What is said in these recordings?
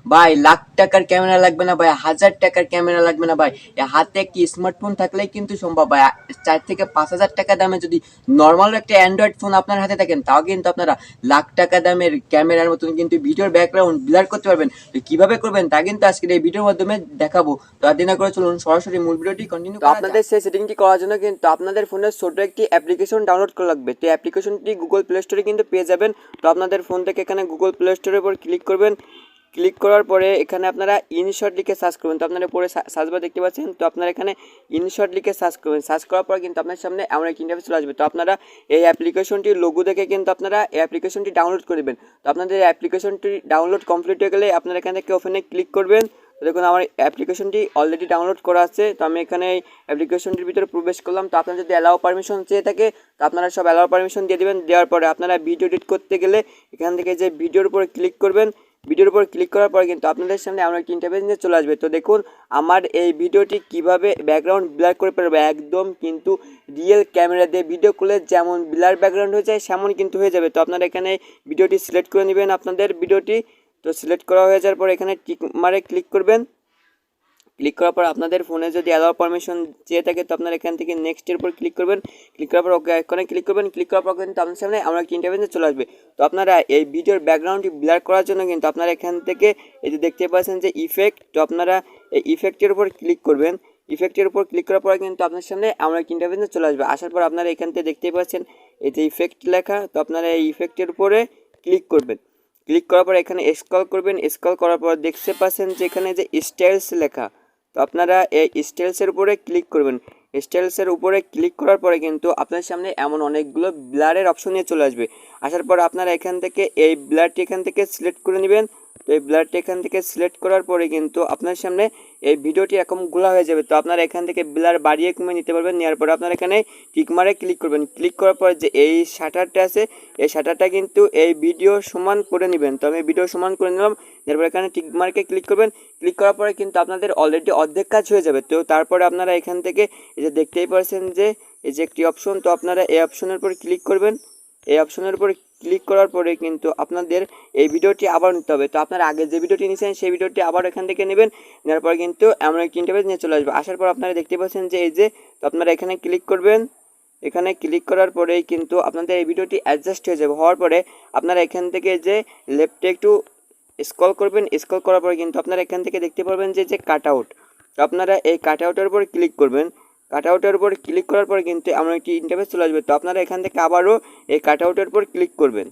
ভাই লাখ টাকার ক্যামেরা লাগবে না ভাই, 1000 টাকার ক্যামেরা লাগবে না ভাই, হাতে একটি স্মার্টফোন থাকলেই কিন্তু সম্ভব ভাই। 4 থেকে 5 হাজার টাকা দামে যদি নর্মাল একটা অ্যান্ড্রয়েড ফোন আপনার হাতে থাকেন, তাও কিন্তু আপনারা লাখ টাকা দামের ক্যামেরার মতন কিন্তু ভিডিওর ব্যাকগ্রাউন্ড ব্লার করতে পারবেন। তো কিভাবে করবেন তা কিন্তু আজকের এই ভিডিওর মাধ্যমে দেখাবো। তো আর দেরি না করে চলুন সরাসরি মূল ভিডিওটি কন্টিনিউ করা যাক। আপনাদের সেই সেটিংটি করার জন্য কিন্তু আপনাদের ফোনে ছোট একটি অ্যাপ্লিকেশন ডাউনলোড করা লাগবে। তো অ্যাপ্লিকেশনটি গুগল প্লে স্টোরে কিন্তু পেয়ে যাবেন। তো আপনাদের ফোন থেকে এখানে গুগল প্লে স্টোরের উপর ক্লিক করবেন। ক্লিক করার পরে এখানে আপনারা ইনশট লিখে সার্চ করবেন। তো আপনারা পরে সার্চ বার দেখতে পাচ্ছেন, তো আপনারা এখানে ইনশট লিখে সার্চ করবেন। সার্চ করার পর কিন্তু আপনার সামনে এমন একটা ইন্টারফেস চলে আসবে। তো আপনারা এই অ্যাপ্লিকেশনটির লোগো দেখে কিন্তু আপনারা এই অ্যাপ্লিকেশনটি ডাউনলোড করবেন। তো আপনাদের এই অ্যাপ্লিকেশনটি ডাউনলোড কমপ্লিট হয়ে গেলে আপনারা এখান থেকে ওখানে ক্লিক করবেন। তো দেখুন আমার অ্যাপ্লিকেশনটি অলরেডি ডাউনলোড করা আছে। তো আমি এখানে এই অ্যাপ্লিকেশনটির ভিতরে প্রবেশ করলাম। তো আপনারা যদি অ্যালাউ পারমিশন চেয়ে থাকে, তো আপনারা সব অ্যালাউ পারমিশন দিয়ে দেবেন। দেওয়ার পরে আপনারা ভিডিও এডিট করতে গেলে এখান থেকে যে ভিডিওর উপরে ক্লিক করবেন। ভিডিওর উপর ক্লিক করার পর কিন্তু আপনাদের সামনে এমন একটি ইন্টারফেস নিয়ে চলে আসবে। তো দেখুন আমার এই ভিডিওটি কিভাবে ব্যাকগ্রাউন্ড ব্লার করে পারবে, একদম কিন্তু রিয়েল ক্যামেরা দিয়ে ভিডিও করলে যেমন ব্লার ব্যাকগ্রাউন্ড হয়ে যায় সেমন কিন্তু হয়ে যাবে। তো আপনারা এখানে ভিডিওটি সিলেক্ট করে নেবেন আপনাদের ভিডিওটি। তো সিলেক্ট করা হয়ে যাওয়ার পর এখানে টিক মারে ক্লিক করবেন। ক্লিক করার পর আপনাদের ফোনে যদি অ্যালাউ পারমিশন চেয়ে থাকে, তো আপনারা এখান থেকে নেক্সটের উপর ক্লিক করবেন। ক্লিক করার পর ওকে আইকনে ক্লিক করবেন। ক্লিক করার পর কিন্তু আপনার সামনে আমরা একটা ইন্টারফেসে চলে আসবে। তো আপনারা এই ভিডিওর ব্যাকগ্রাউন্ডটি ব্লার করার জন্য কিন্তু আপনারা এখান থেকে এই যে দেখতে পাচ্ছেন যে ইফেক্ট, তো আপনারা এই ইফেক্টের উপর ক্লিক করবেন। ইফেক্টের উপর ক্লিক করার পর কিন্তু আপনার সামনে আমরা একটা ইন্টারফেসে চলে আসবে। আসার পর আপনারা এখান থেকে দেখতে পাচ্ছেন এই যে ইফেক্ট লেখা, তো আপনারা এই ইফেক্টের উপরে ক্লিক করবেন। ক্লিক করার পর এখানে স্ক্রল করবেন। স্ক্রল করার পর দেখতে পাচ্ছেন যে এখানে যে স্টাইলস লেখা, তো আপনারা এই স্টাইলসের উপরে ক্লিক করবেন। স্টাইলসের উপরে ক্লিক করার পরে কিন্তু আপনার সামনে এমন অনেকগুলো ব্লারের অপশন নিয়ে চলে আসবে। আসার পর আপনারা এখান থেকে এই ব্লারটি এখান থেকে সিলেক্ট করে নেবেন। তো এই ব্লারটি এখান থেকে সিলেক্ট করার পরে কিন্তু আপনার সামনে এই ভিডিওটি এরকম গোলা হয়ে যাবে। তো আপনারা এখান থেকে ব্লার বাড়িয়ে কমিয়ে নিতে পারবেন। নেওয়ার পরে আপনারা এখানে টিক মারে ক্লিক করবেন। ক্লিক করার পর যে এই শাটারটা আছে, এই শাটারটা কিন্তু এই ভিডিও সমান করে নেবেন। তো আমি ভিডিও সমান করে নিলাম। এরপর এখানে টিক মার্কে ক্লিক করবেন। ক্লিক করার পরে কিন্তু আপনাদের অলরেডি অর্ধেক কাজ হয়ে যাবে। তো তারপরে আপনারা এখান থেকে এই যে দেখতেই পাচ্ছেন যে এই যে একটি অপশন, তো আপনারা এই অপশনের উপর ক্লিক করবেন। এই অপশনের উপর ক্লিক করার পরে কিন্তু আপনাদের এই ভিডিওটি আবার নিতে হবে। তো আপনারা আগে যে ভিডিওটি নিয়েছেন সেই ভিডিওটি আবার এখান থেকে নেবেন। নেওয়ার পর কিন্তু এমন একটি ইন্টারফেস নিয়ে চলে আসবে। আসার পর আপনারা দেখতে পাচ্ছেন যে এই যে, তো আপনারা এখানে ক্লিক করবেন। এখানে ক্লিক করার পরেই কিন্তু আপনাদের এই ভিডিওটি অ্যাডজাস্ট হয়ে যাবে। হওয়ার পরে আপনারা এখান থেকে যে লেফটে একটু স্ক্রল করবেন। স্ক্রল করার পরে কিন্তু আপনারা এখান থেকে দেখতে পারবেন যে কাট আউট, তো আপনারা এই কাট আউটের উপর ক্লিক করবেন। কাট আউটের উপর ক্লিক করার পরে কিন্তু এমন একটি ইন্টারফেস চলে আসবে। তো আপনারা এখান থেকে আবারও এই কাট আউটের উপর ক্লিক করবেন।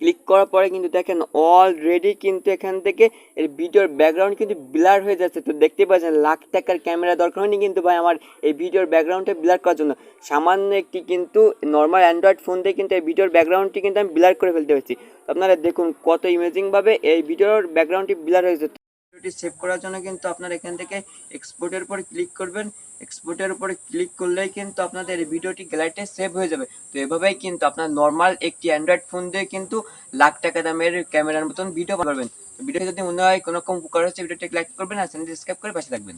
ক্লিক করার পরে কিন্তু দেখেন অলরেডি কিন্তু এখান থেকে এর ভিডিওর ব্যাকগ্রাউন্ড কিন্তু ব্লার হয়ে যাচ্ছে। তো দেখতে পাচ্ছেন লাখ টাকার ক্যামেরা দরকার হয়নি কিন্তু ভাই আমার এই ভিডিওর ব্যাকগ্রাউন্ডটা ব্লার করার জন্য। সামান্য একটি কিন্তু নর্মাল অ্যান্ড্রয়েড ফোন থেকে কিন্তু এই ভিডিওর ব্যাকগ্রাউন্ডটি কিন্তু আমি ব্লার করে ফেলতে পারছি। তো আপনারা দেখুন কত ইমেজিংভাবে এই ভিডিওর ব্যাকগ্রাউন্ডটি ব্লার হয়েছে। ভিডিওটি সেভ করার জন্য কিন্তু আপনারা এখান থেকে এক্সপোর্টের উপর ক্লিক করবেন। এক্সপোর্টের উপরে ক্লিক করলেই কিন্তু আপনাদের এই ভিডিওটি গ্যালারিতে সেভ হয়ে যাবে। তো এভাবেই কিন্তু আপনার নর্মাল একটি অ্যান্ড্রয়েড ফোন দিয়ে কিন্তু লাখ টাকা দামের ক্যামেরার মতন ভিডিও পাবেন। তো ভিডিও যদি মনে হয় কোনো রকম উপকার হচ্ছে, ভিডিওটি লাইক করবেন আর চ্যানেলটি সাবস্ক্রাইব করে পাশে থাকবেন।